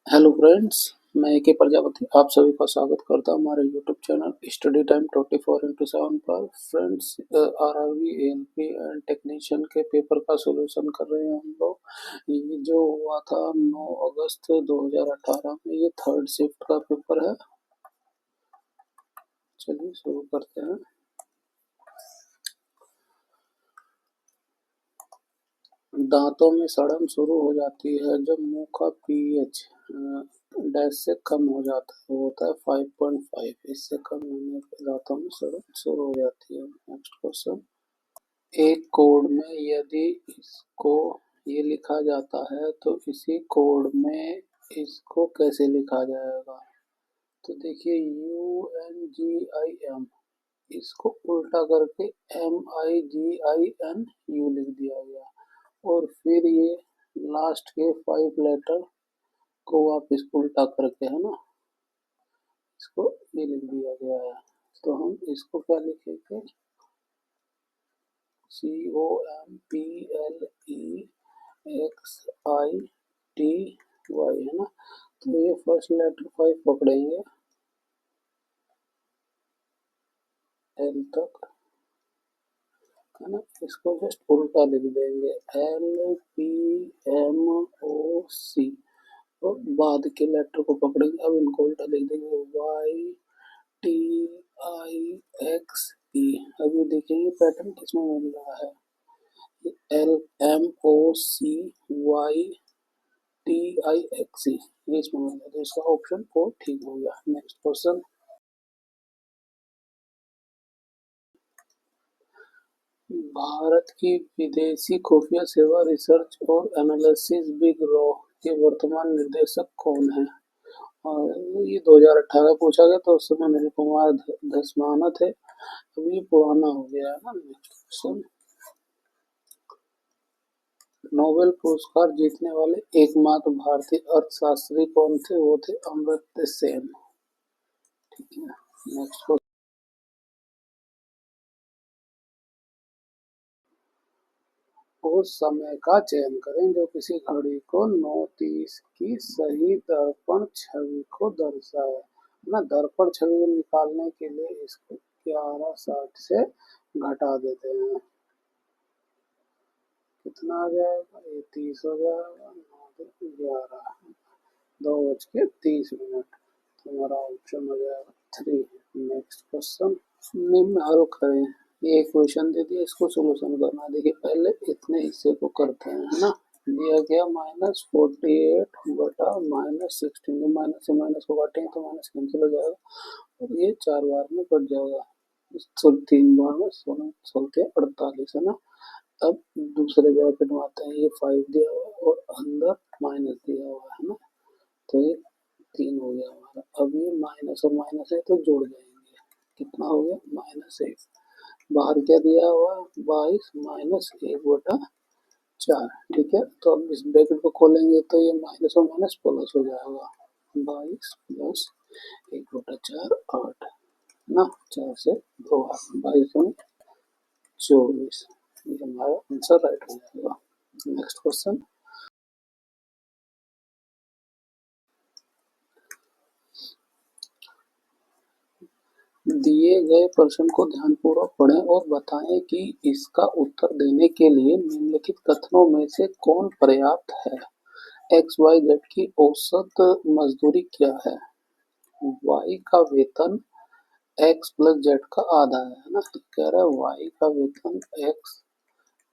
Hello friends, मैं ए के प्रजापति आप सभी का स्वागत करता हूं हमारे यूट्यूब चैनल स्टडी टाइम 24/7 पर। Friends, RRB ALP and technician के पेपर का सॉल्यूशन कर रहे हैं हम लोग। ये जो हुआ था 9 अगस्त 2018 में, ये थर्ड शिफ्ट का पेपर है। चलिए शुरू करते हैं। दांतों में सड़न शुरू हो जाती है जब मुंह का पीएच डैश से कम हो जाता है, वो होता है 5.5। इससे कम होने पर दांतों में सड़न शुरू हो जाती है। नेक्स्ट क्वेश्चन, एक कोड में यदि इसको ये लिखा जाता है तो इसी कोड में इसको कैसे लिखा जाएगा? तो देखिए, UNGIM, इसको उल्टा करके MIGINU लिख दिया गया और फिर ये लास्ट के 5 लेटर को वापस उल्टा करके, है ना, इसको ये लिख दिया गया है। तो हम इसको क्या लिखेंगे? COMPLEXITY, है ना। तो ये फर्स्ट लेटर 5 पकड़ेंगे एल तक, है ना। इसको जस्ट उल्टा लिख देंगे LPMOC और बाद के लेटर को पकड़ेंगे। अब इनको उल्टा लिख देंगे YTIXE। अब ये देखेंगे पैटर्न किसमें मिल रहा है, LMOCYTIXE, ये इसमें मिल रहा है। तो इसका ऑप्शन 4 ठीक हो गया। नेक्स्ट क्वेश्चन, भारत की विदेशी खुफिया सेवा रिसर्च और एनालिसिस ब्यूरो के वर्तमान निदेशक कौन है? और ये 2018 पूछा गया, तो उस समय अनिल कुमार धस्माना थे। अब ये पुराना हो गया है ना। नेक्स्ट क्वेश्चन, नोबेल पुरस्कार जीतने वाले एकमात्र भारतीय अर्थशास्त्री कौन थे? वो थे अमर्त्य सेन। ठीक है। नेक्स्ट क्वेश्चन, उस समय का चयन करें जो किसी घड़ी को 9:30 की सही दर्पण छवि को दर्शाए, है ना। दर्पण छवि निकालने के लिए इसको 11:60 से घटा देते हैं। कितना आ जाएगा? ये 30 हो जाएगा। 9 11, 2:30। तो हमारा ऑप्शन हो जाएगा 3। नेक्स्ट क्वेश्चन, निम्न हल करें। ये क्वेश्चन दे दिया, इसको सोल्यूशन करना। देखिए, पहले इतने हिस्से को करते हैं, है ना। दिया गया -48 बटा -16। माइनस से माइनस को काटेंगे तो माइनस कैंसिल हो जाएगा और ये 4 बार में कट जाएगा। 3 बार में 16 16 48, है ना। अब दूसरे ब्रैकेट में आते हैं, ये 5 दिया हुआ है और अंदर माइनस दिया हुआ है ना। तो ये 3 हो गया हमारा। अब ये माइनस और माइनस है तो जोड़ जाएंगे। कितना हो गया? -1। बाहर क्या दिया हुआ है? 22 माइनस 1/4। ठीक है। तो अब इस ब्रैकेट को खोलेंगे तो ये माइनस और माइनस प्लस हो जाएगा। 22 प्लस 1/4 8, ना। 4 से 2 22 में 24। ये हमारा आंसर राइट हो जाएगा। नेक्स्ट क्वेश्चन, दिए गए प्रश्न को ध्यानपूर्वक पढ़ें और बताएं कि इसका उत्तर देने के लिए निम्नलिखित कथनों में से कौन पर्याप्त है। XYZ की औसत मजदूरी क्या है? Y का वेतन X प्लस Z का आधा है ना। तो कह रहा है Y का वेतन X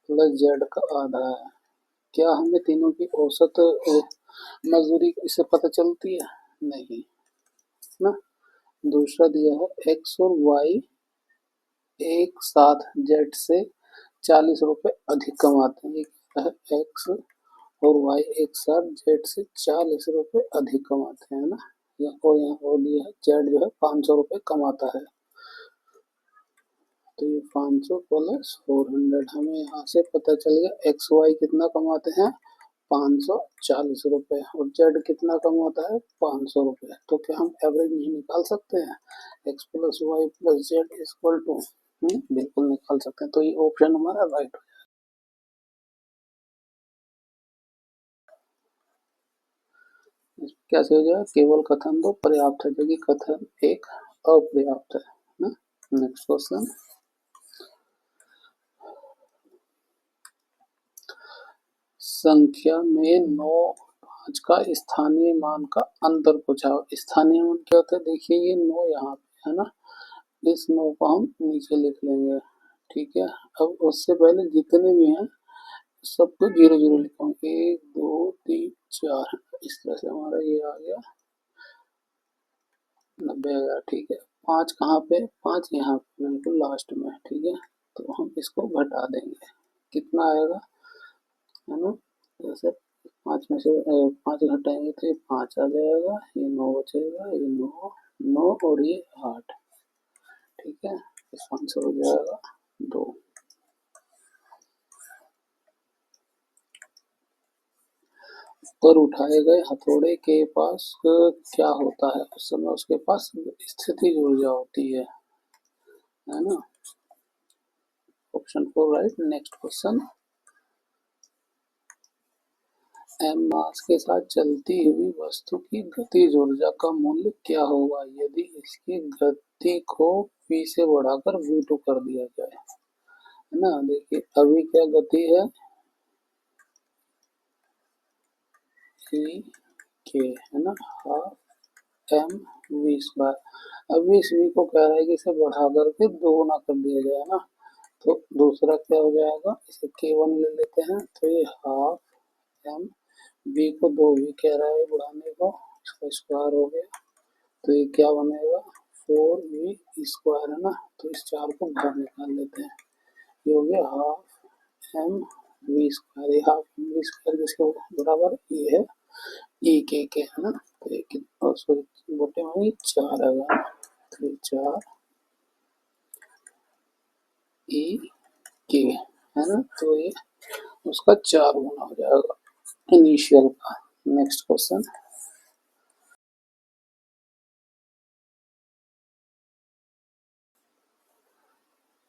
प्लस Z का आधा है। क्या हमें तीनों की औसत मजदूरी इससे पता चलती है? नहीं ना। दूसरा दिया है X और Y एक साथ Z से 40 रुपए अधिक कमाते हैं। ये क्या है? X और Y एक साथ Z से 40 रुपए अधिक कमाते हैं ना। और यहाँ और दिया है Z जो है 500 रुपए कमाता है। तो ये 500 प्लस 400, हमें यहाँ से पता चल गया XY कितना कमाते हैं? 540 रुपए। और Z कितना कमाता है? 500 रुपए। तो क्या हम एवरेज नहीं निकाल सकते हैं? X plus Y plus Z equal to, बिल्कुल निकाल सकते हैं। तो ये ऑप्शन हमारा राइट। कैसे हो जाएगा, केवल कथन दो पर्याप्त है, जो कि कथन एक अपर्याप्त है ना। नेक्स्ट क्वेश्चन, संख्या में 9 5 का स्थानीय मान का अंतर पूछा। स्थानीय मान क्या होता है, देखिए ये 9 यहाँ पे है ना, इस 9 को हम नीचे लिख लेंगे, ठीक है। अब उससे पहले जितने भी हैं सबको 0 0 लिखूंगे, 1 2 3 4, इस तरह से हमारा ये आ गया 90,000, ठीक है। 5 कहाँ पे, 5 यहाँ पे बिल्कुल लास्ट में, ठीक है। तो हम इसको घटा देंगे, कितना आएगा, है ना। जैसे 5 में से 5 घटाएंगे तो ये 5 आ जाएगा, ये 9 बचेगा, ये 9 9 और ये 8, ठीक है। इसका आंसर हो जाएगा 2। ऊपर उठाए गए हथौड़े के पास क्या होता है, उस समय उसके पास स्थितिज ऊर्जा होती है ना। Option 4 right. Next question, m mass के साथ चलती हुई वस्तु की गतिज ऊर्जा का मूल्य क्या होगा यदि इसकी गति को v से बढ़ाकर v2 कर दिया जाए, है ना। देखिए अभी क्या गति है, e के, है ना, हाफ एम वी स्क्वायर। अब इस v को कह रहा है कि इसे बढ़ा करके 2 गुना कर दिया जाए ना, तो दूसरा क्या हो जाएगा, इसे k1 ले लेते हैं, तो ये हाफ एम v को 2 भी कह रहा है बढ़ाने को, इसका स्क्वायर हो गया, तो ये क्या बनेगा 4v स्क्वायर, है ना। तो इस 4 को बाहर निकाल लेते हैं, ये हो गया हाफ एम वी स्क्वायर। ये हाफ एम वी स्क्वायर किसके बराबर, ये है ई के, है ना। तो ये कितना, सॉरी बटे में 4 आएगा, तो 4 ई के, है ना। तो ये उसका 4 गुना हो जाएगा इनिशियल का। नेक्स्ट क्वेश्चन,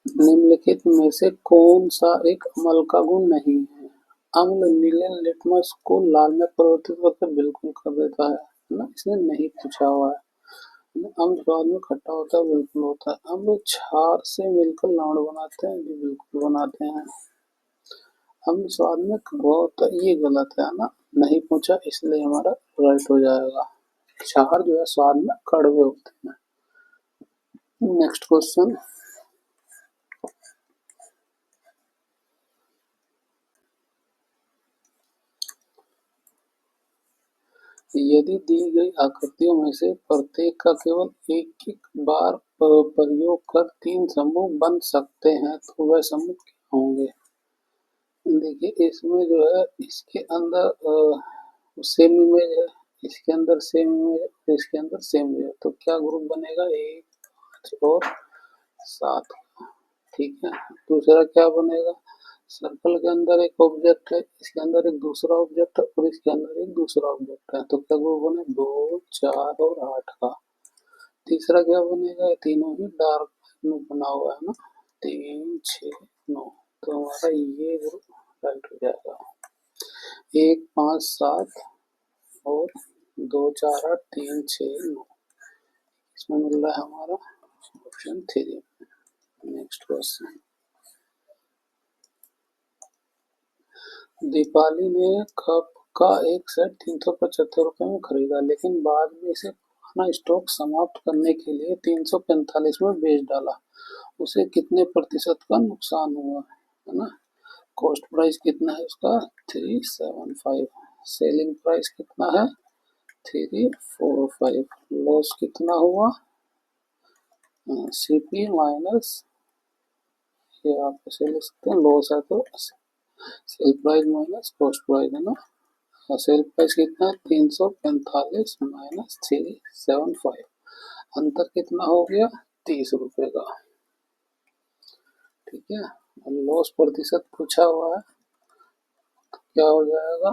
निम्नलिखित में से कौन सा एक अम्ल का गुण नहीं है। अम्ल नीले लिटमस को लाल में परिवर्तित करके बिल्कुल कर देता है ना, इसने नहीं पूछा हुआ है। अम्ल स्वाद में खट्टा होता है, बिल्कुल होता है। अम्ल क्षार से मिलकर लवण बनाते हैं, भी बिल्कुल बनाते हैं। अम्ल स्वाद में कड़वा होता है, ये गलत है ना, नहीं पूछा इसलिए हमारा राइट हो जाएगा। क्षार जो है स्वाद में कड़वे होते हैं। नेक्स्ट क्वेश्चन, यदि दी गई आकृतियों में से प्रत्येक का केवल एक एक बार प्रयोग कर 3 समूह बन सकते हैं तो वह समूह क्या होंगे। देखिए इसमें जो है, इसके अंदर सेम इमेज है, इसके अंदर सेम इमेज है, इसके अंदर सेम इमेज है, तो क्या ग्रुप बनेगा, 1 5 और 7, ठीक है। दूसरा क्या बनेगा, सर्कल के अंदर एक ऑब्जेक्ट है, इसके अंदर एक दूसरा ऑब्जेक्ट है और इसके अंदर एक दूसरा ऑब्जेक्ट है, तो क्या ग्रुप बने 2 4 और 8 का। तीसरा क्या बनेगा, तीनों ही डार्क में बना हुआ है ना, 3 6 9, तो हमारा ये ग्रुप राइट हो जाएगा। 1 5 7 और 2 4 8 3 6 9, इसमें मिल रहा है हमारा ऑप्शन 3। नेक्स्ट क्वेश्चन, दीपाली ने कप का एक सेट 375 रुपए में खरीदा, लेकिन बाद में इसे पुराना स्टॉक समाप्त करने के लिए 345 में बेच डाला। उसे कितने प्रतिशत का नुकसान हुआ, है ना। कॉस्ट प्राइस कितना है उसका, 375। सेलिंग प्राइस कितना है, 345। लॉस कितना हुआ, सीपी माइनस, ये आप ऐसे लिख सकते हैं, लॉस है तो sale price minus cost price, है ना। सेल प्राइस कितना है, 345 माइनस 375, अंतर कितना हो गया, 30 रुपए का, ठीक है। लॉस प्रतिशत पूछा हुआ है, क्या हो जाएगा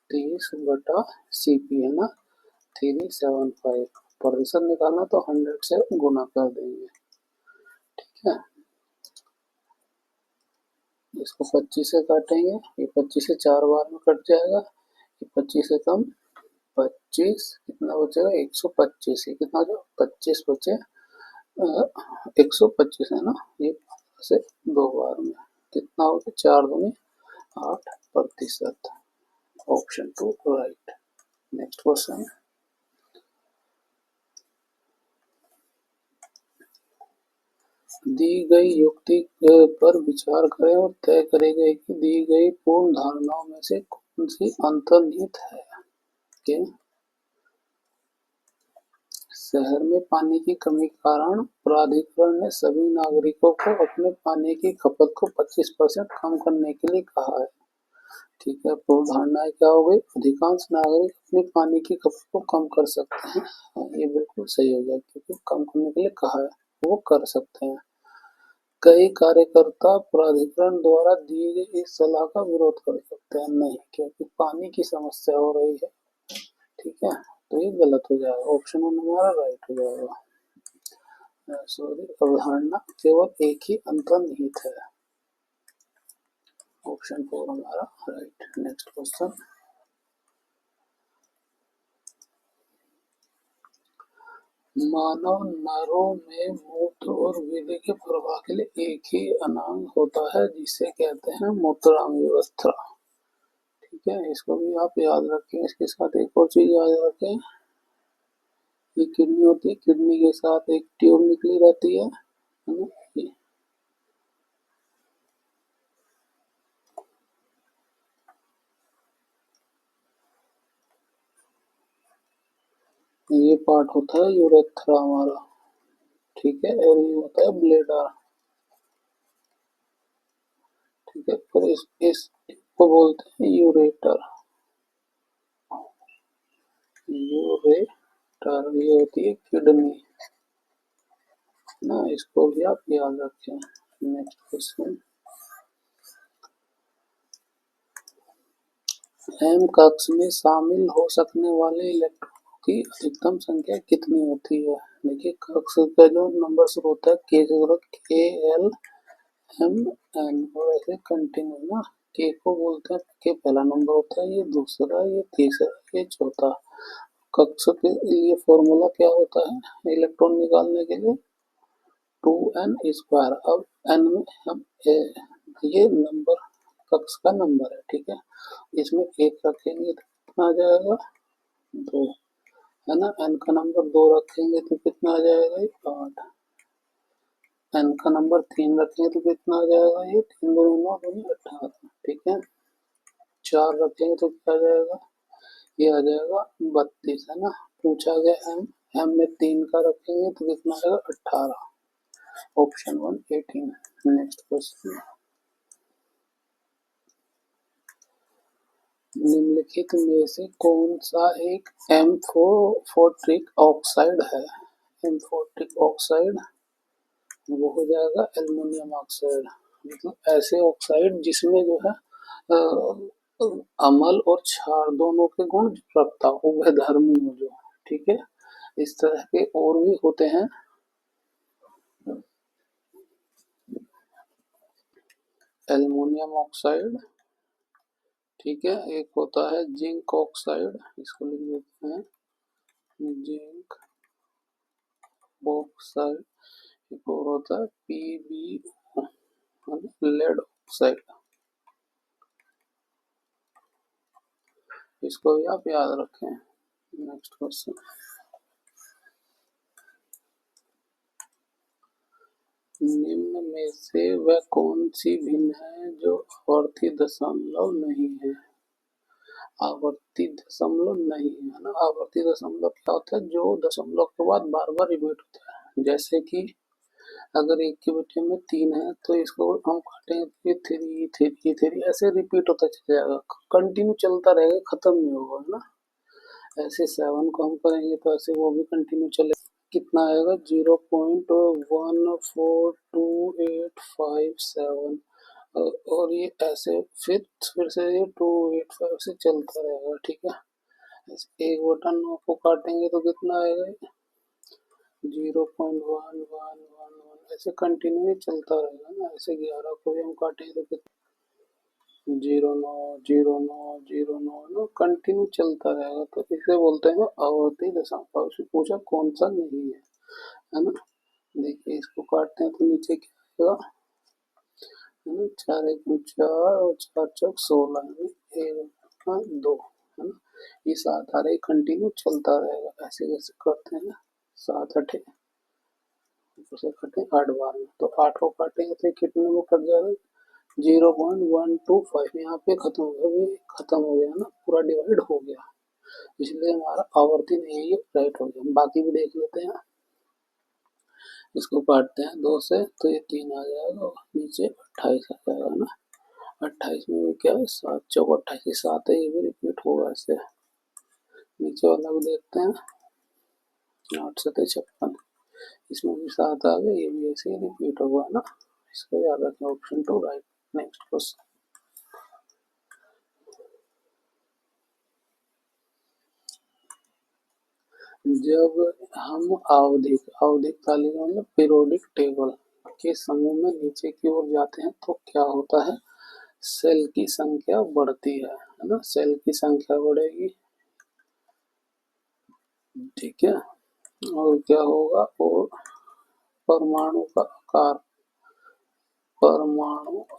30 बटा सीपी, है ना, 375। प्रतिशत निकालना तो 100 से गुना कर देंगे, ठीक है। इसको 25 से काटेंगे, ये 25 से 4 बार में कट जाएगा, ये 25 से कम 25 कितना बचेगा 125, ये कितना हो जाएगा 25 बचे 125 है ना, ये से 2 बार में कितना हो गया 4 दूनी 8%। Option 2 right. नेक्स्ट क्वेश्चन, दी गई युक्ति पर विचार करें और तय करें कि दी गई पूर्ण धारणाओं में से कौन सी अंतर्निहित है। कि शहर में पानी की कमी के कारण प्राधिकरण ने सभी नागरिकों को अपने पानी की खपत को 25% कम करने के लिए कहा है। ठीक है, पूर्व धारणाएं क्या हो गई, अधिकांश नागरिक अपने पानी की खपत को कम कर सकते हैं। ये बिल्कुल सही हो गया क्योंकि कम करने के लिए कहा है, वो कर सकते हैं। कई कार्यकर्ता प्राधिकरण द्वारा दी गई इस सलाह का विरोध कर सकते हैं, नहीं, क्योंकि पानी की समस्या हो रही है। ठीक है, तो ये गलत हो जाएगा, ऑप्शन हमारा राइट हो जाएगा। सॉरी, अवधारणा केवल एक ही अंतर्निहित है, ऑप्शन 4 हमारा राइट। नेक्स्ट क्वेश्चन, मानव नरों में मूत्र और वीर्य के प्रवाह के लिए एक ही अनांग होता है जिसे कहते हैं मूत्रांग व्यवस्था। ठीक है, इसको भी आप याद रखें। इसके साथ एक और चीज याद रखें, ये किडनी होती है, किडनी के साथ एक ट्यूब निकली रहती है ना, ये पार्ट होता है यूरेथ्रा हमारा। ठीक है, और ये होता है ब्लेडर। ठीक है, फिर इस को बोलते हैं यूरेटर। यूरेटर ये होती है किडनी ना, इसको भी आप याद रखें। नेक्स्ट क्वेश्चन, एम कक्ष में शामिल हो सकने वाले इलेक्ट्रॉनों की अधिकतम संख्या कितनी होती है। देखिए, कक्ष का जो नंबर शुरू होता है के से, के एल एम एन, और ऐसे कंटिन्यू ना। के को बोलते हैं के पहला नंबर होता है, ये दूसरा, ये तीसरा, ये चौथा। कक्ष के लिए फॉर्मूला क्या होता है इलेक्ट्रॉन निकालने के लिए, 2n²। अब n में हम ये नंबर कक्ष का नंबर है। ठीक है, इसमें एक रखेंगे तो कितना आ जाएगा 2, है ना। n का नंबर 2 रखेंगे तो कितना आ जाएगा 8। n का नंबर 3 रखेंगे तो कितना आ जाएगा, ये 3 2 9 18। ठीक है, 4 रखेंगे तो क्या आ जाएगा, ये आ जाएगा 32, है ना। पूछा गया m में 3 का रखेंगे तो कितना आएगा 18, ऑप्शन 1 18। नेक्स्ट क्वेश्चन, निम्नलिखित में से कौन सा एक एम्फोटेरिक ऑक्साइड है। एम्फोटेरिक ऑक्साइड वो हो जाएगा एल्युमिनियम ऑक्साइड। मतलब ऐसे ऑक्साइड जिसमें जो है अम्ल और क्षार दोनों के गुण रखता हो, वह धर्मी हो जो। ठीक है, इस तरह के और भी होते हैं। एल्युमिनियम ऑक्साइड, ठीक है, एक होता है जिंक ऑक्साइड, इसको लिख देते हैं जिंक ऑक्साइड। एक और होता है PbO, लेड ऑक्साइड। इसको भी आप याद रखें। नेक्स्ट क्वेश्चन, निम्न में से वह कौन सी भिन्न है जो आवर्ती दशमलव नहीं है। आवर्ती दशमलव नहीं है ना, आवर्ती दशमलव क्या होता है, जो दशमलव के बाद बार बार रिपीट होता है। जैसे कि अगर एक के बच्चे में 3 है तो इसको हम काटेंगे तो ये 3 3 3 ऐसे रिपीट होता चला जाएगा, कंटिन्यू चलता रहेगा, खत्म नहीं होगा, है ना। ऐसे 7 को हम करेंगे तो ऐसे वो भी कंटिन्यू चले, कितना आएगा 0.142857। और ये ऐसे फिर से ये 285 से चलता रहेगा। ठीक है, एक बटन को काटेंगे तो कितना आएगा 0.1111, ऐसे कंटिन्यू चलता रहेगा ना। ऐसे 11 को भी हम काटेंगे तो कितना 0 9 0 9 0 9 कंटिन्यू चलता रहेगा, तो इसे बोलते हैं आवर्ती दशांक। उससे पूछा कौन सा नहीं है ना। देखिए इसको काटते हैं तो नीचे क्या आएगा, है ना, 4 1 4 और 4 चौक 16, यानी 1 2, है ना। ये 7 आ रही कंटिन्यू चलता रहेगा, ऐसे कैसे करते हैं। 7 8 ऊपर से कटे 8 बार में, तो 8 को काटेंगे तो कितने में कट जाएगा, 0.125। यहाँ पे खत्म हो गया, ये खत्म हो गया ना, पूरा डिवाइड हो गया, इसलिए हमारा आवर्ती नहीं है, ये राइट हो गया। बाकी भी देख लेते हैं। इसको काटते हैं 2 से तो ये 3 आ जाएगा और नीचे 28 आ जाएगा ना। 28 में भी क्या है, 7 चौक 28, 7 है, ये भी रिपीट होगा ऐसे। नीचे वाला भी देखते हैं, 8 7 56, इसमें भी 7 आ गए, ये भी ऐसे ही रिपीट होगा ना। इसको याद रखें, ऑप्शन 2 राइट। नेक्स्ट क्वेश्चन, जब हम आवधिक तालिका मतलब पीरियोडिक टेबल के समूह में नीचे की ओर जाते हैं तो क्या होता है, सेल की संख्या बढ़ती है ना, सेल की संख्या बढ़ेगी, ठीक है। और क्या होगा, और परमाणु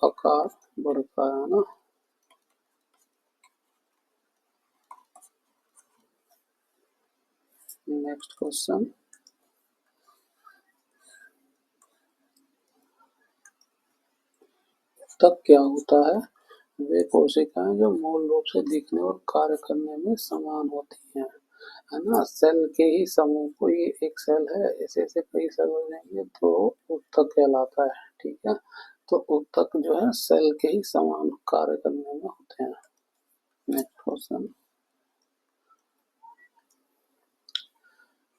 आकार बढ़ता है ना। नेक्स्ट क्वेश्चन, तब क्या होता है, वे कोशिकाएं जो मूल रूप से दिखने और कार्य करने में समान होती हैं, है ना। सेल के ही समूह को, ये एक सेल है, ऐसे ऐसे कई सेल हो जाएंगे तो उत्तक कहलाता है, ठीक है। तो उत्तक जो है सेल के ही समान कार्य करने में होते हैं। नेक्स्ट क्वेश्चन,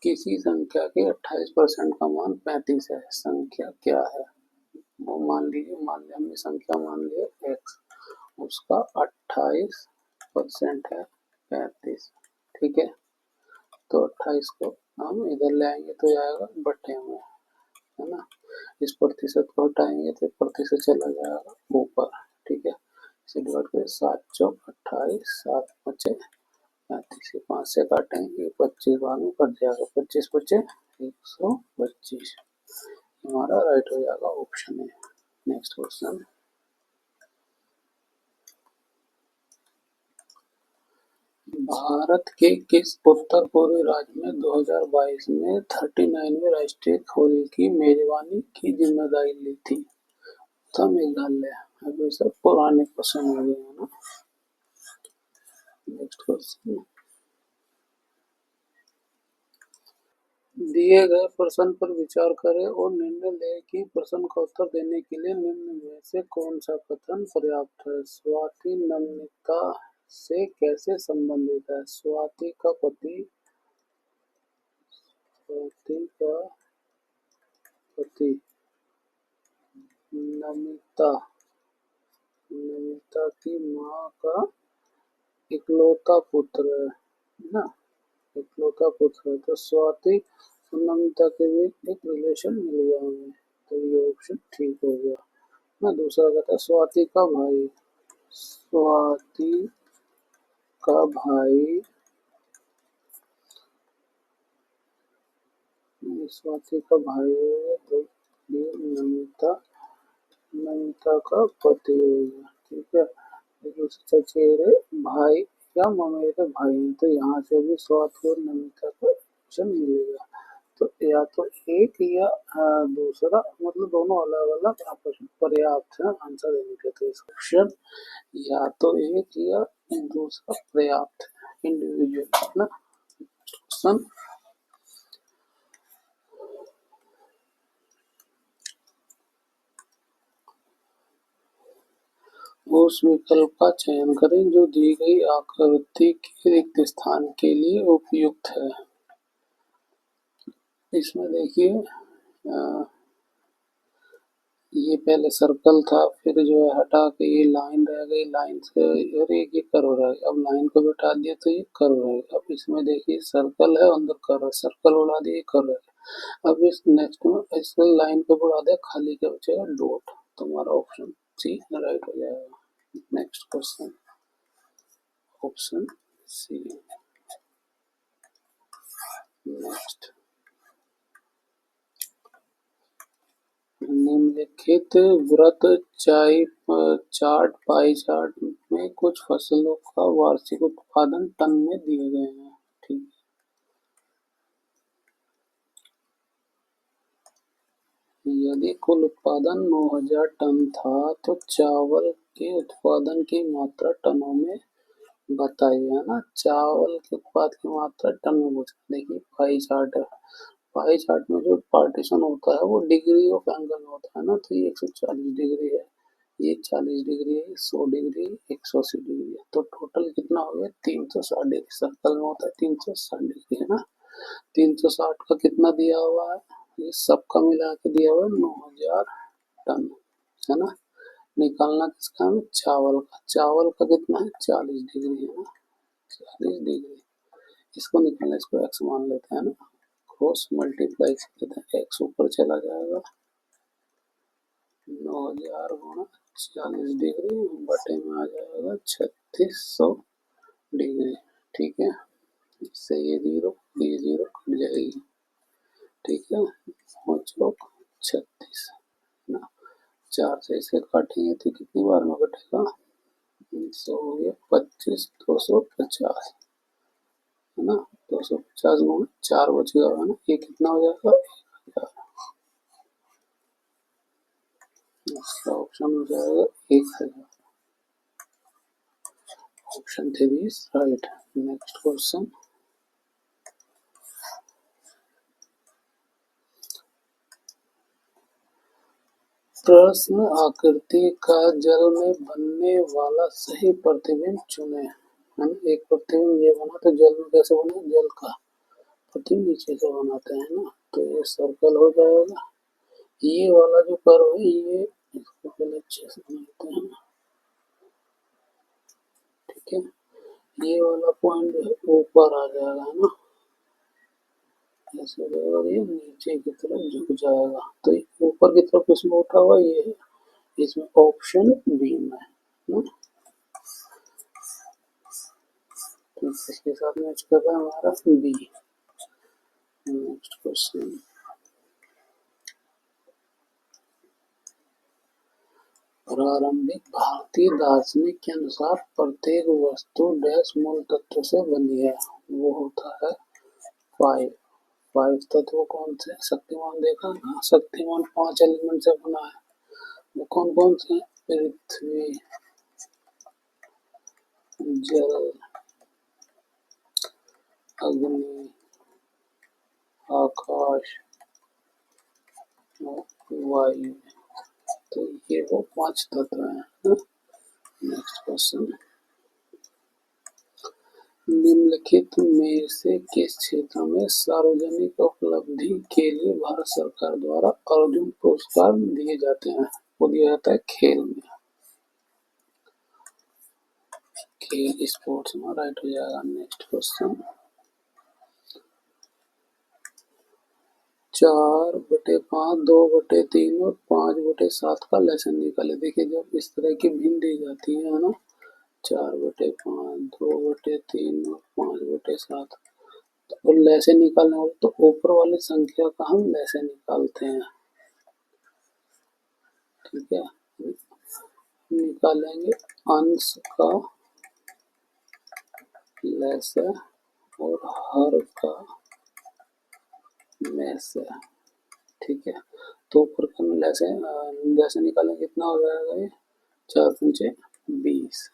किसी संख्या के 28% का मान 35 है, संख्या क्या है, वो मान लीजिए, हमने संख्या मान लिया x, उसका 28% है 35, ठीक है। तो 28 को हम इधर ले आएंगे तो आएगा बटे में, है ना। इस प्रतिशत को हटाएंगे तो प्रतिशत चला जाएगा ऊपर, ठीक है। इसे डिवाइड करें, 7 चौक 28, 7 बचे 35, 5 से काटेंगे 25 बार में कट जाएगा, 25 बचे 125, हमारा राइट हो जाएगा ऑप्शन है। नेक्स्ट क्वेश्चन, भारत के किस उत्तर पूर्वी राज्य में 2022 में 39वें राष्ट्रीय खेल की मेजबानी की जिम्मेदारी ली थी, था मेघालय। अभी सब पुराने क्वेश्चन हो गए हैं ना। नेक्स्ट क्वेश्चन, दिए गए प्रश्न पर विचार करें और निर्णय लें कि प्रश्न का उत्तर देने के लिए निम्न में से कौन सा कथन पर्याप्त है। स्वाति नम्रता से कैसे संबंधित है, स्वाति का पति नमिता की माँ का इकलौता पुत्र है ना, इकलौता पुत्र है। तो स्वाति और नमिता के बीच एक रिलेशन मिल गया हमें, तो ये ऑप्शन ठीक हो गया ना। दूसरा कहता है स्वाति का भाई, स्वाति का भाई, स्वाति का भाई है तो ये नमिता का पति होगा, ठीक है। चचेरे भाई या ममेरे भाई, तो यहाँ से भी स्वाति और नमिता का ऑप्शन मिलेगा। तो या तो एक या दूसरा, मतलब दोनों अलग अलग आपस में पर्याप्त है आंसर देने के। तो इसका ऑप्शन या तो एक या दूसरा पर्याप्त है, इंडिविजुअल ना। ऑप्शन, उस विकल्प का चयन करें जो दी गई आकृति के रिक्त स्थान के लिए उपयुक्त है। इसमें देखिए, ये पहले सर्कल था, फिर जो है हटा के ये लाइन रह गई, लाइन से और एक ये कर्व रह गया। अब लाइन को हटा दिया तो ये कर्व रह गया। अब इसमें देखिए सर्कल है, अंदर कर्व है, सर्कल उड़ा दिए कर्व है। अब इस नेक्स्ट में इस लाइन को बढ़ा दिया, खाली क्या बचेगा, डॉट। तुम्हारा ऑप्शन सी राइट हो जाएगा। Next question option C. Next, निम्नलिखित वृत्त चार्ट पाई चार्ट में कुछ फसलों का वार्षिक उत्पादन टन में दिए गए हैं। ठीक, यदि कुल उत्पादन 9000 टन था तो चावल के उत्पादन की मात्रा टनों में बताइए, है ना। चावल के उत्पाद की मात्रा टन में पूछा। देखिए पाई चार्ट है, पाई चार्ट में जो पार्टीशन होता है वो डिग्री ऑफ एंगल में होता है ना। तो ये 140 डिग्री है, ये 40 डिग्री है, 100 डिग्री, 180 डिग्री है। तो टोटल कितना हो गया 360 डिग्री। सर्कल में होता है 360 डिग्री, है ना। 360 का कितना दिया हुआ है, ये सबका मिला के दिया हुआ है 9000 टन, है ना। निकालना किसका है, चावल का। चावल का कितना है 40 डिग्री, है ना, 40 डिग्री। इसको निकालना, इसको एक्स मान लेते हैं ना, क्रॉस मल्टीप्लाई कर देते हैं, एक्स ऊपर चला जाएगा, 9000 गुणा 40 डिग्री बटे में आ जाएगा 3600 डिग्री। ठीक है, इससे ये जीरो कट जाएगी। ठीक है, 36 ना, 4 से इसे काटेंगे तो कितनी बार में कटेगा, 100 हो गया 25, 250, है ना। 250 गुणा 4 बचेगा, है ना। ये कितना हो जाएगा 1000। इसका ऑप्शन हो जाएगा 1000। Option 3 is right. Next question, प्रश्न आकृति का जल में बनने वाला सही प्रतिबिंब चुने। हम एक प्रतिबिंब ये बना तो जल में कैसे बना, जल का प्रतिबिंब नीचे से बनाते हैं ना। तो ये सर्कल हो जाएगा। ये वाला जो कर्व है ये, इसको पहले अच्छे से बनाते हैं। ठीक है, ये वाला पॉइंट जो है ऊपर आ जाएगा, है ना, ऐसे जाएगा, ये नीचे की तरफ झुक जाएगा। तो ऊपर की तरफ इसमें उठा हुआ ये है, इसमें ऑप्शन बी में, ना। तो इसके साथ मैच कर रहा है हमारा बी। नेक्स्ट क्वेश्चन, प्रारंभिक भारतीय दार्शनिक के अनुसार प्रत्येक वस्तु डैश मूल तत्व से बनी है। वो होता है 5। 5 तत्व कौन से, शक्तिमान देखा ना, शक्तिमान 5 एलिमेंट से बना है। वो कौन कौन से, पृथ्वी, जल, अग्नि, आकाश और वायु। तो ये वो 5 तत्व हैं। नेक्स्ट क्वेश्चन, निम्नलिखित में से किस क्षेत्र में सार्वजनिक उपलब्धि के लिए भारत सरकार द्वारा अर्जुन पुरस्कार दिए जाते हैं। वो दिया जाता है खेल में, खेल स्पोर्ट्स में, राइट हो जाएगा। नेक्स्ट क्वेश्चन, 4/5, 2/3 और 5/7 का लेसन निकाले। देखिए जब इस तरह की भिन्न दी जाती है ना, 4/5, 2/3 और 5/7, और लैसे निकालने वाले तो ऊपर वाली संख्या का हम लैसे निकालते हैं। ठीक है, निकालेंगे अंश का लैसे और हर का लैसे। ठीक है, तो ऊपर का लैसे लैसे निकालेंगे, कितना हो जाएगा ये 4×5 = 20।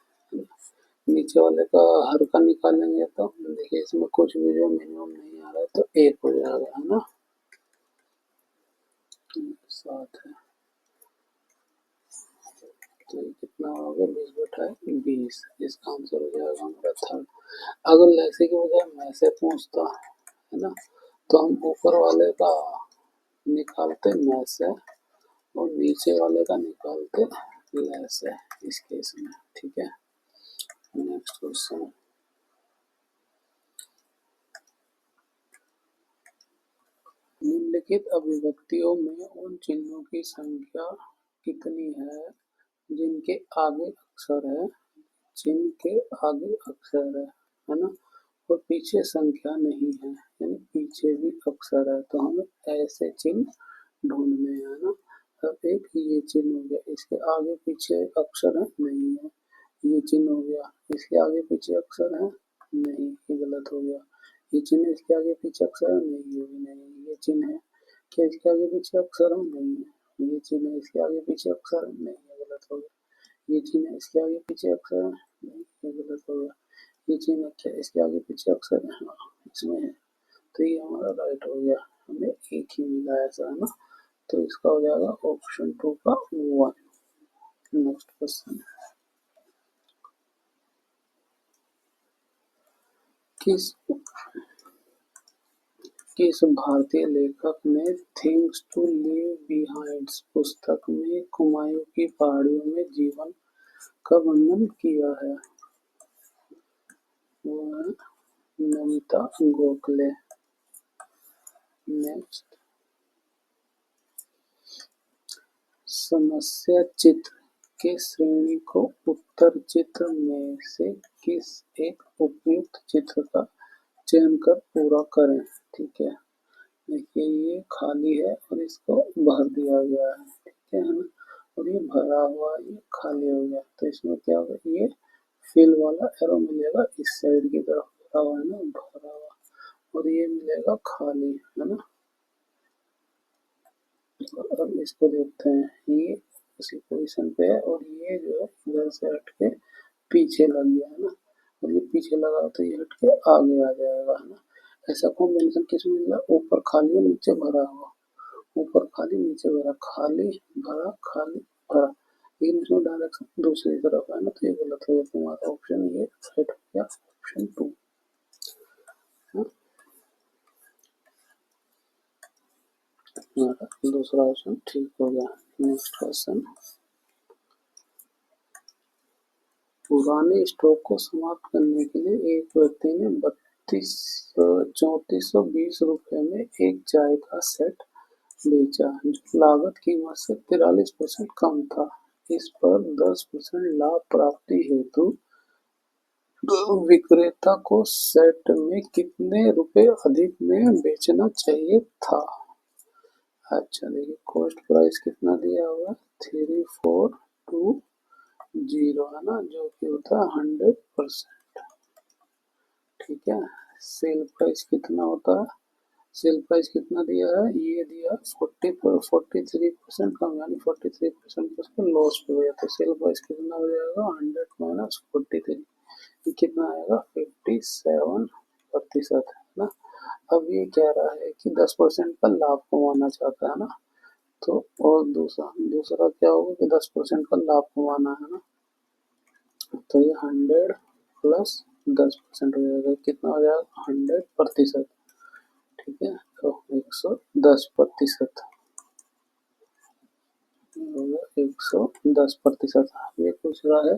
नीचे वाले का हर का निकालेंगे तो देखिए इसमें कुछ भी जो मिनिमम नहीं आ रहा है तो 1 हो जाएगा, है ना। 7 है, तो ये कितना हो गया 20/20। इसका आंसर हो जाएगा हमारा 3rd। अगर लैसे की बजाय मैं से पूछता, है ना, तो हम ऊपर वाले का निकालते मैं से और नीचे वाले का निकालते लैसे इस केस में। ठीक है, नेक्स्ट क्वेश्चन, निम्नलिखित अभिव्यक्तियों में उन चिन्हों की संख्या कितनी है जिनके आगे अक्षर है, जिनके आगे अक्षर है ना, और पीछे संख्या नहीं है, यानी पीछे भी अक्षर है, तो हमें ऐसे चिन्ह ढूंढने हैं ना। अब एक ये चिन्ह हो गया, इसके आगे पीछे अक्षर है, नहीं है, ये चिन्ह हो गया, इसके आगे पीछे अक्षर है, नहीं, ये गलत हो गया, ये चिन्ह इसके आगे पीछे अक्षर है, नहीं, ये भी नहीं, ये चिन्ह है, क्या इसके आगे पीछे अक्षर है, नहीं है, ये चिन्ह इसके आगे पीछे अक्षर है, नहीं, ये गलत हो गया, ये चिन्ह इसके आगे पीछे अक्षर है, नहीं, ये गलत हो गया, ये चिन्ह क्या इसके आगे पीछे अक्षर है, हाँ इसमें है, तो ये हमारा राइट हो गया, हमें एक ही मिला ऐसा है ना, तो इसका हो जाएगा ऑप्शन 2 का 1। नेक्स्ट क्वेश्चन, किस किस भारतीय लेखक ने थिंग्स टू लीव बिहाइंड पुस्तक में कुमायूं की पहाड़ियों में जीवन का वर्णन किया है? वो है नमिता गोखले। नेक्स्ट, समस्या चित्र के श्रेणी को उत्तर चित्र में से किस एक उपयुक्त चित्र का चयन कर पूरा करें। ठीक है, देखिए ये खाली है और इसको भर दिया गया है, ठीक है ना, और ये भरा हुआ, ये खाली हो गया, तो इसमें क्या होगा, ये फिल वाला एरो मिलेगा इस साइड की तरफ, भरा हुआ है ना, भरा हुआ, और ये मिलेगा खाली, है ना। अब इसको देखते हैं, ये उसी पोजीशन पे है और ये जो है इधर से हट के पीछे लग गया है ना, और ये पीछे लगा तो ये हट के आगे आ जाएगा, है ना। ऐसा कॉम्बिनेशन किसमें मिला, ऊपर खाली और नीचे भरा हुआ, ऊपर खाली नीचे भरा, खाली भरा खाली भरा, लेकिन इसमें डायरेक्शन दूसरी तरफ है ना, तो ये गलत हो गया, तुम्हारा ऑप्शन ये सेट हो गया, ऑप्शन 2। दूसरा ऑप्शन ठीक हो गया। नेक्स्ट क्वेश्चन, पुराने स्टॉक को समाप्त करने के लिए एक व्यक्ति ने 3420 रुपए में एक चाय का सेट बेचा, जो लागत कीमत से 43% कम था। इस पर 10% लाभ प्राप्ति हेतु विक्रेता को सेट में कितने रुपए अधिक में बेचना चाहिए था? अच्छा देखिए, कॉस्ट प्राइस कितना दिया हुआ, 3420 है ना, जो कि होता है 100%। ठीक है, सेल प्राइस कितना होता है, सेल प्राइस कितना दिया है, ये दिया 43% कम, यानी 43% उसको लॉस पे हो जाता है, सेल प्राइस कितना हो जाएगा, 100 माइनस 43, ये कितना आएगा, 57% है ना। अब ये कह रहा है कि 10% का लाभ कमाना चाहता है ना, तो और दूसरा दूसरा क्या होगा कि 10% का लाभ कमाना है ना, तो ये 100 प्लस 10% हो जाएगा, कितना हो जाएगा, 100%। ठीक है, तो 110% होगा, 110%। ये पूछ रहा है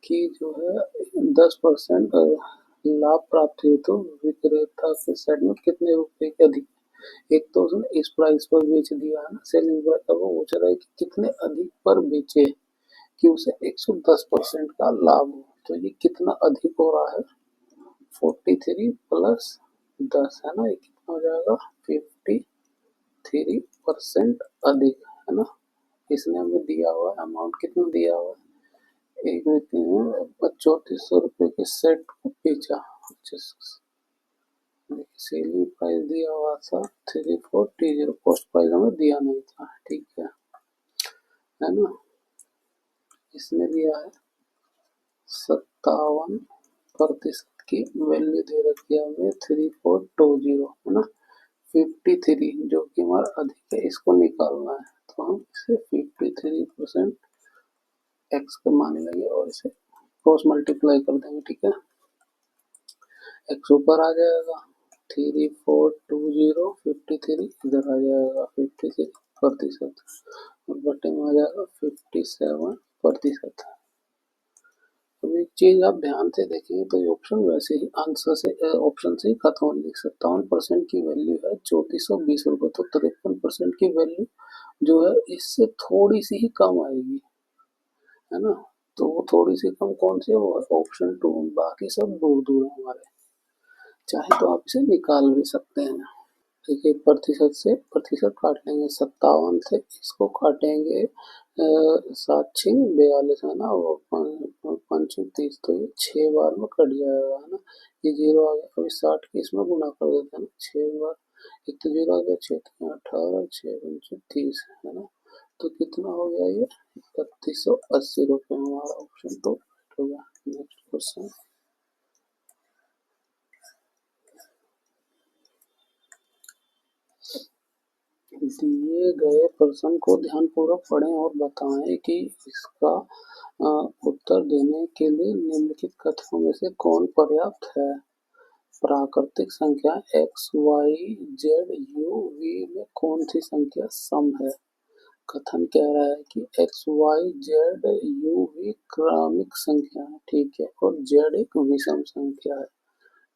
कि जो है 10% लाभ प्राप्त हुए तो विक्रेता के साइड में कितने रुपए के अधिक, एक तो उसने इस प्राइस पर बेच दिया है ना, सेलिंग प्राइस, अब वो पूछ रहा है कि कितने अधिक पर बेचे कि उसे 110% का लाभ हो, तो ये कितना अधिक हो रहा है, 43 प्लस 10 है ना, ये कितना हो जाएगा, 53% अधिक, है ना। इसने हमें दिया हुआ अमाउंट कितना दिया हुआ, एक व्यक्ति ने 3400 रुपये के सेट को बेचा, सेलिंग प्राइस दिया हुआ था 3420, कॉस्ट प्राइस हमें दिया नहीं था, ठीक है ना। इसने दिया है 57% की वैल्यू दे रखी है हमें, 3420 है ना, 53 जो कि हमारा अधिक है, इसको निकालना है, तो हम इसे 53% एक्स का मान लेंगे और इसे क्रॉस मल्टीप्लाई कर देंगे, ठीक है, एक्स ऊपर आ जाएगा, 3420 53 इधर आ जाएगा 53% और बटे में आ जाएगा 57%। अब एक चीज आप ध्यान से देखेंगे तो ये ऑप्शन वैसे ही आंसर से ऑप्शन से ही खत्म होने, 57% की वैल्यू है 3420 रुपये, तो 53% की वैल्यू जो है इससे थोड़ी सी ही कम आएगी, है ना। तो वो थोड़ी सी कम कौन सी है, वो ऑप्शन 2, बाकी सब दूर दूर है हमारे। चाहे तो आप इसे निकाल भी सकते हैं। देखिए प्रतिशत से प्रतिशत काट लेंगे, 57 से इसको काटेंगे 7 छिंग 42 है ना, वो 5 30, तो ये 6 बार में कट जाएगा है ना। ये 0 आ गया, अभी 60 की इसमें गुना कर देते हैं ना 6 बार, एक तो 0 आ गया, 6 18, 6 5 30 है ना। तो कितना हो गया ये 3180 रुपये, हमारा ऑप्शन तो हो गया। नेक्स्ट क्वेश्चन, दिए गए प्रश्न को ध्यानपूर्वक पढ़ें और बताएं कि इसका उत्तर देने के लिए निम्नलिखित कथनों में से कौन पर्याप्त है। प्राकृतिक संख्या x, y, z, u, v में कौन सी संख्या सम है। कथन कह रहा है कि x, y, z, u, v क्रमिक संख्या है, ठीक है, और z एक विषम संख्या है,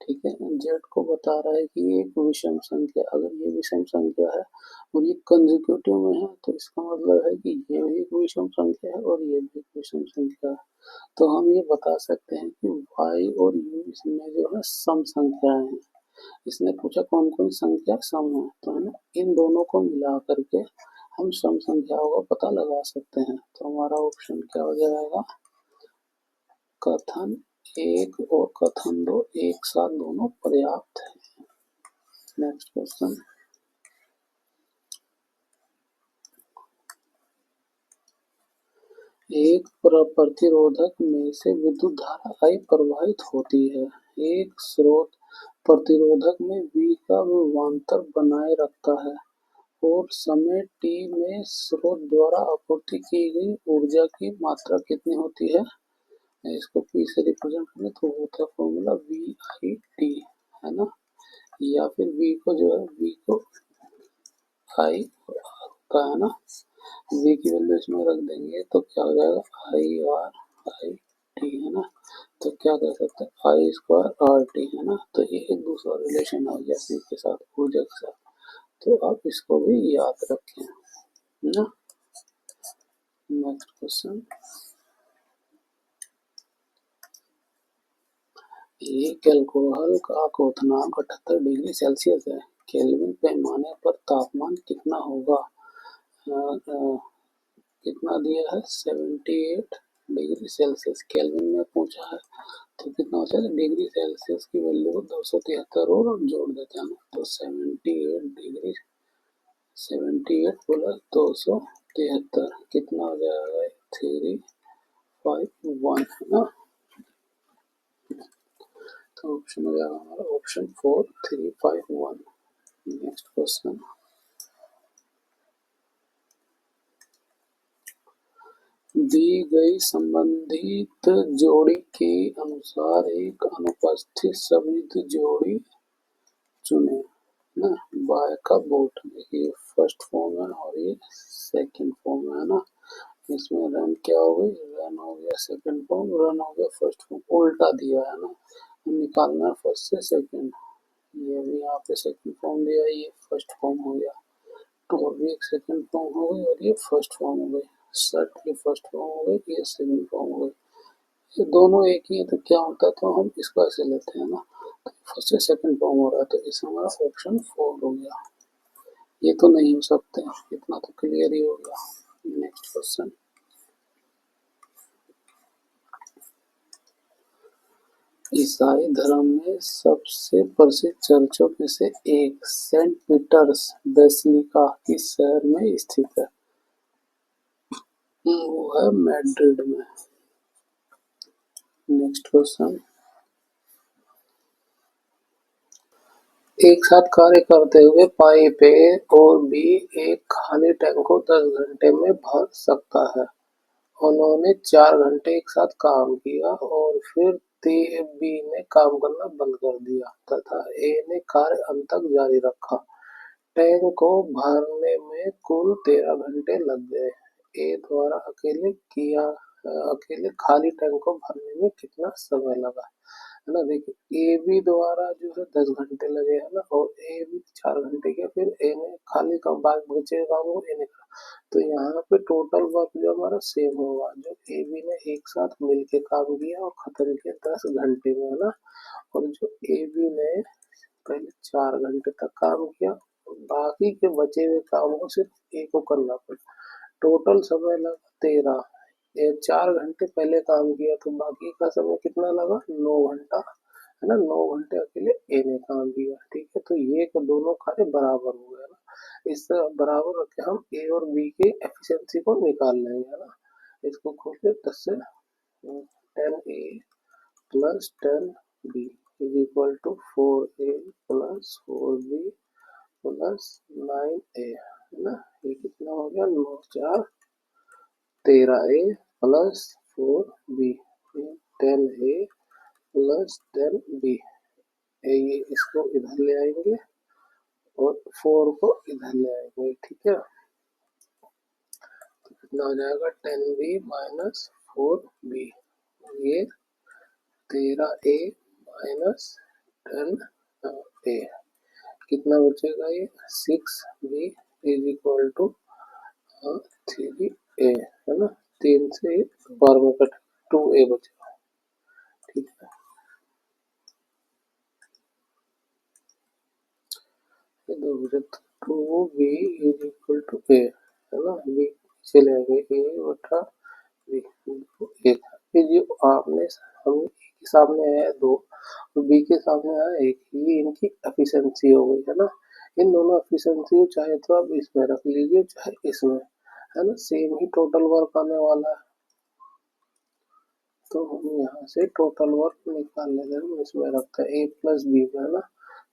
ठीक है। जेड को बता रहा है कि ये एक विषम संख्या, अगर ये विषम संख्या है और ये कंसेक्यूटिव में है तो इसका मतलब है कि ये भी एक विषम संख्या है और ये भी एक विषम संख्या है। तो हम ये बता सकते हैं कि y और u इसमें जो है सम संख्याएं हैं। इसने पूछा कौन कौन संख्या सम है, तो है ना इन दोनों को मिला करके हम सम संख्याओं का पता लगा सकते हैं। तो हमारा ऑप्शन क्या हो जाएगा, कथन 1 और कथन 2 एक साथ दोनों पर्याप्त है। नेक्स्ट क्वेश्चन, एक प्रतिरोधक में से विद्युत धारा I प्रवाहित होती है। एक स्रोत प्रतिरोधक में V का विभवांतर बनाए रखता है और समय t में स्रोत द्वारा आपूर्ति की गई ऊर्जा की मात्रा कितनी होती है। इसको P से रिप्रेजेंट करें तो होता है फॉर्मूला VIT, है ना। या फिर V को जो है V को I होता है ना, V की वैल्यू इसमें रख देंगे तो क्या हो जाएगा IR IT, है ना। तो क्या कह सकते हैं I स्क्वायर RT, है ना। तो ये एक दूसरा रिलेशन आ गया V के साथ, ऊर्जा के साथ, तो आप इसको भी याद रखें, है ना। नेक्स्ट क्वेश्चन, एक अल्कोहल का क्वथनांक 78 डिग्री सेल्सियस है। केल्विन पैमाने पर तापमान कितना होगा। कितना दिया है 78 डिग्री सेल्सियस, केल्विन में पूछा है तो कितना हो जाएगा, डिग्री सेल्सियस की वैल्यू को 273 और जोड़ देते हैं ना, तो 78 डिग्री 78 प्लस 273 कितना हो जाएगा 351, है ना। तो ऑप्शन हो जाएगा हमारा ऑप्शन 4 351। नेक्स्ट क्वेश्चन, दी गई संबंधित जोड़ी के अनुसार एक अनुपस्थित संबंधित जोड़ी चुने ना। बाय का बोट, ये फर्स्ट फॉर्म है और ये सेकंड फॉर्म है ना। इसमें रन क्या हो गई, रन हो गया सेकंड फॉर्म, रन हो गया फर्स्ट फॉर्म, उल्टा दिया है ना, निकालना है फर्स्ट से सेकंड। ये भी यहाँ पे सेकंड फॉर्म दिया है, ये फर्स्ट फॉर्म हो गया, तो भी एक सेकंड फॉर्म हो गई और ये फर्स्ट फॉर्म हो गई। शर्ट की फर्स्ट फॉर्म हो गई, ये सेकंड फॉर्म हो गई। ये दोनों एक ही है तो क्या होता है, तो हम इसको ऐसे लेते हैं ना, फर्स्ट से सेकंड फॉर्म हो रहा है, तो इसमें हमारा ऑप्शन 4 हो गया। ये तो नहीं हो सकते, इतना तो क्लियर ही हो गया। नेक्स्ट क्वेश्चन, ईसाई धर्म में सबसे प्रसिद्ध चर्चों में से एक सेंट पीटर्स बेसिलिका किस शहर में स्थित है। वो है मैड्रिड में। नेक्स्ट क्वेश्चन, एक साथ कार्य करते हुए पाइप ए और बी एक खाली टैंक को 10 घंटे में भर सकता है। उन्होंने 4 घंटे एक साथ काम किया और फिर बी ने काम करना बंद कर दिया तथा ए ने कार्य अंत तक जारी रखा। टैंक को भरने में कुल 13 घंटे लग गए। ए द्वारा अकेले खाली टैंक को भरने में कितना समय लगा। है ना। देखिए ए बी द्वारा जो है 10 घंटे लगे, है ना, और ए बी 4 घंटे किया, फिर ए ने खाली काम बाद बचे काम को ए ने करा, तो यहाँ पे टोटल वर्क जो हमारा सेम होगा, जो ए बी ने एक साथ मिलके काम किया और खत्म किया 10 घंटे में, है ना, और जो ए बी ने पहले 4 घंटे तक काम किया, बाकी के बचे हुए काम को सिर्फ ए को करना पड़ा, टोटल समय लगा 13। ये 4 घंटे पहले काम किया तो बाकी का समय कितना लगा, 9 घंटा, है ना, 9 घंटे अकेले ए ने काम किया, ठीक है। तो ये दोनों कार्य बराबर हो गया ना, इस बराबर रख के हम ए और बी के एफिशिएंसी को निकाल लेंगे, है ना। इसको खोल के 10 से 10 a plus 10 b is equal to 4 a plus 4 b plus 9 a, है ना। ये कितना हो गया, 9 4 13 a plus 4 b, 10 a plus 10 b, ये इसको इधर ले आएंगे और 4 को इधर ले आएंगे, ठीक है। तो कितना हो जाएगा, 10 बी माइनस 4 बी, ये 13 ए माइनस 10 ए, कितना बचेगा, ये 6 बी इज इक्वल टू 3 ए, है ना। 3 से 12 में कट 2 ए बचेगा, ठीक है। Two b is equal to a, है ना, बी चले आएंगे, ए बटा बी, एक जो आपने हम ए के सामने है 2 और बी के सामने है 1, ये इनकी एफिशिएंसी हो गई, है ना। इन दोनों एफिशिएंसी को चाहे तो आप इसमें रख लीजिए चाहे इसमें, है ना, सेम ही टोटल वर्क आने वाला है, तो हम यहाँ से टोटल वर्क निकाल लेते हैं, इसमें रखते हैं ए प्लस बी में, है ना,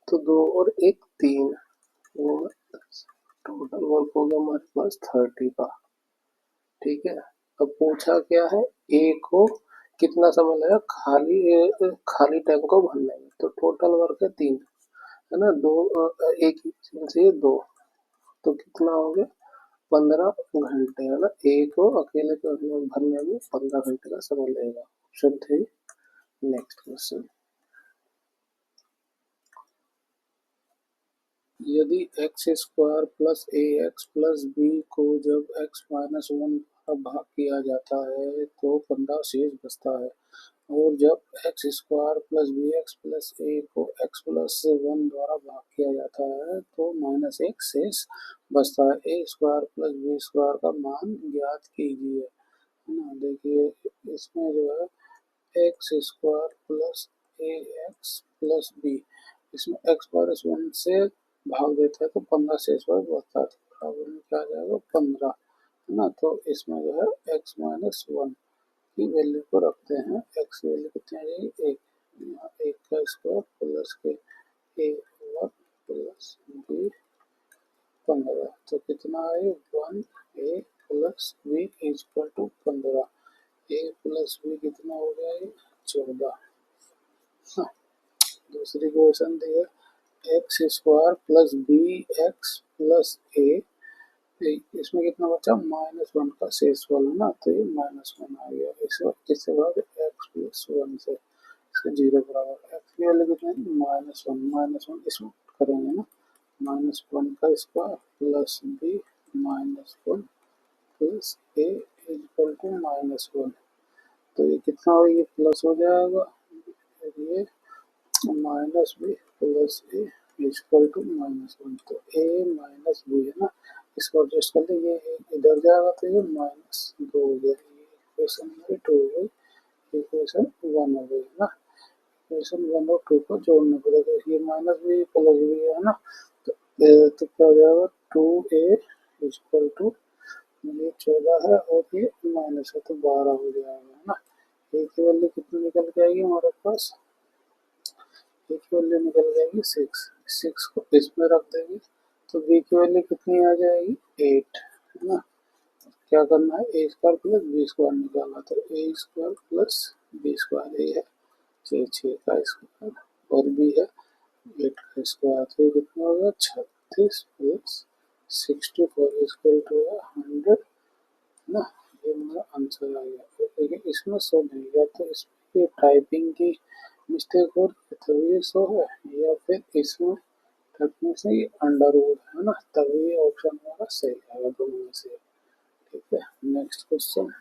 तो 2 और 1 3, टोटल वर्क हो गया हमारे पास 30 का, ठीक है। अब पूछा क्या है, ए को कितना समय लगा खाली टैंक को भरने में, तो टोटल वर्क है 3, है ना, 2 एक से 2, तो कितना हो गया 15 घंटे, है ना, ए को अकेले भरने में 15 घंटे का समय लगेगा। Option 3, next question. यदि एक्स स्क्वायर प्लस ए एक्स प्लस बी को जब एक्स माइनस 1 द्वारा भाग किया जाता है तो 15 शेष बचता है, और जब x square plus b x plus a को एक्स प्लस 1 द्वारा भाग किया जाता है तो -1 शेष बचता है, ए स्क्वायर प्लस बी स्क्वायर का मान ज्ञात कीजिए, है ना। देखिए इसमें जो है एक्स स्क्वायर प्लस ए एक्स प्लस बी, इसमें एक्स माइनस 1 से भाग देता है तो 15 शेष बचता है, तो बराबर में क्या आ जाएगा 15, है ना। तो इसमें जो है एक्स माइनस 1 की वैल्यू को रखते हैं, एक्स की वैल्यू कितनी आ जाएगी 1, यहाँ 1 का स्क्वायर प्लस के ए 1 प्लस बी 15, तो कितना आए 1 a plus b is equal to 15, a plus b कितना हो गया ये 14। हाँ, दूसरी क्वेश्चन दी है x square plus b x plus a, इसमें कितना बचा -1 का शेष वाला ना, तो ये -1 आ गया, इससे बाद एक्स प्लस 1 से इसके 0 बराबर, एक्स की वैल्यू कितना है -1 इसमें करेंगे ना, -1 का square plus B -1 plus A equal to -1, तो ये कितना हो, ये प्लस हो जाएगा, ये minus B plus A equal to -1, तो ए माइनस बी, है ना, इसको एडजस्ट कर ले, ये इधर जाएगा तो ये -2 हो गया, ये इक्वेशन हमारी 2 हो गई, इक्वेशन 1 हो गई, है ना। इक्वेशन 1 और 2 को जोड़ने पड़ेगा, ये माइनस बी प्लस बी है ना, तो क्या हो जाएगा 2a इक्वल टू, ये 14 है और ये माइनस है तो 12 हो जाएगा, है ना। ए की वैल्यू कितनी निकल के आएगी हमारे पास, ए की वैल्यू निकल जाएगी 6 को इसमें रख देंगे, तो बी की वैल्यू कितनी आ जाएगी 8, है ना। क्या करना है, ए स्क्वायर प्लस बी स्क्वायर निकालना, तो ए स्क्वायर प्लस बी स्क्वायर, ए है 6 का स्क्वायर और बी है 8 का स्क्वायर, तो ये कितना होगा 36 प्लस 64 इक्वल टू 100, ना, ये मेरा आंसर आ गया। तो देखिए इसमें सब नहीं गया, तो इसमें टाइपिंग की मिस्टेक हो रही है तभी ये शो है, या फिर इसमें रखने से ये अंडरवुड है ना, तभी ये ऑप्शन हमारा सही आएगा दोनों में से। ठीक है, नेक्स्ट क्वेश्चन।